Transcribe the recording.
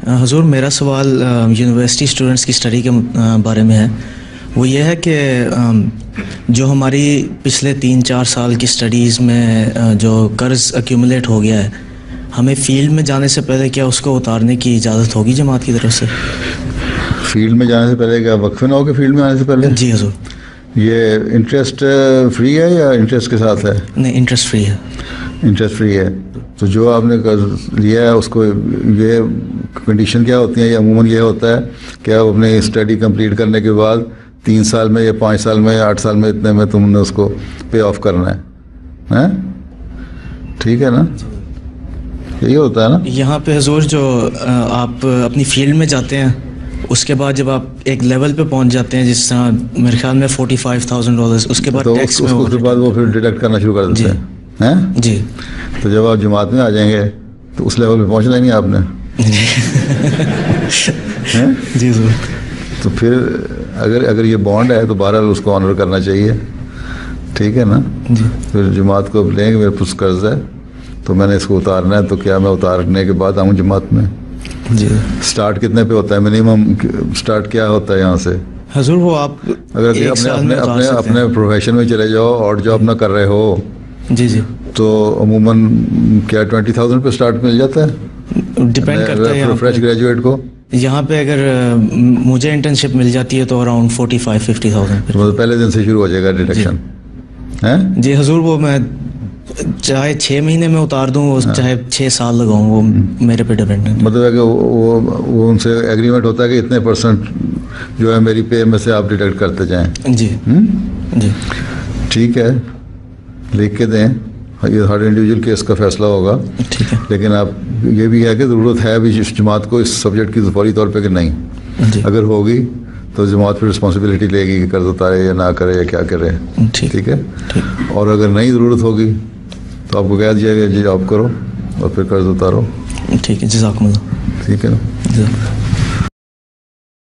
हुजूर, मेरा सवाल university students की स्टडी के बारे में है। वो ये है कि जो हमारी पिछले 3-4 साल की स्टडीज़ में जो कर्ज़ एक्यूमुलेट हो गया है, हमें फ़ील्ड में जाने से पहले क्या उसको उतारने की इजाज़त होगी जमात की तरफ से? फील्ड में जाने से पहले क्या वक्फ़े ना हो के फील्ड में आने से पहले? जी हुजूर। ये इंटरेस्ट फ्री है या इंटरेस्ट के साथ है? नहीं, इंटरेस्ट फ्री है। इंटरेस्ट फ्री है। तो जो आपने कर्ज लिया है उसको ये कंडीशन क्या होती है? या अमूमन ये होता है कि आप अपनी स्टडी कंप्लीट करने के बाद 3 साल में या 5 साल में या 8 साल में इतने में तुमने उसको पे ऑफ करना है, हैं? ठीक है ना, यही होता है ना? यहाँ पे हुजूर जो आप अपनी फील्ड में जाते हैं, उसके बाद जब आप एक लेवल पे पहुंच जाते हैं, जिस तरह मेरे ख्याल में $45,000, उसके बाद तो टैक्स में उसके बाद वो फिर डिडक्ट करना शुरू कर देते हैं जी। तो जब आप जमात में आ जाएंगे तो उस लेवल पे पहुंचना ही नहीं आपने। हैं? जी ज़रूर। तो फिर अगर ये बॉन्ड है तो बहरहाल उसको ऑनर करना चाहिए, ठीक है ना? जी। फिर जमात को लेंगे मेरे पास कर्ज है तो मैंने इसको उतारना है, तो क्या मैं उतारने के बाद आऊँ जमात में? जी। स्टार्ट कितने पे होता है? मिनिमम स्टार्ट क्या होता है यहाँ से? हुजूर, वो आप अगर अपने प्रोफेशन में चले जाओ और जॉब ना कर रहे हो जी तो अमूमन क्या 20,000 पे स्टार्ट मिल जाता है? डिपेंड करता है फ्रेश ग्रेजुएट को। यहाँ पे अगर मुझे इंटर्नशिप मिल जाती है तो अराउंड 45-50,000। मतलब पहले दिन से शुरू हो जाएगा डिडक्शन, हैं? जी हुजूर, वो मैं चाहे 6 महीने में उतार दूँ, चाहे 6 साल लगाऊँ, वो मेरे पे डिपेंड है। मतलब है कि वो उनसे एग्रीमेंट होता है कि इतने % जो है मेरी पे में से आप डिडक्ट करते जाएं। जी जी। ठीक है, लिख के दें, ये हर इंडिविजुअल केस का फैसला होगा। ठीक है। लेकिन आप ये भी है कि ज़रूरत है भी इस जमात को इस सब्जेक्ट की फौरी तौर पे कि नहीं। जी। अगर होगी तो जमात फिर रिस्पॉन्सिबिलिटी लेगी कि कर्ज उतारे या ना करे या क्या करे। ठीक है। और अगर नहीं ज़रूरत होगी तो आपको कह दिया गया जी जॉब करो और फिर कर्ज उतारो। ठीक है, जज़ाकुमुल्लाह। ठीक है ना?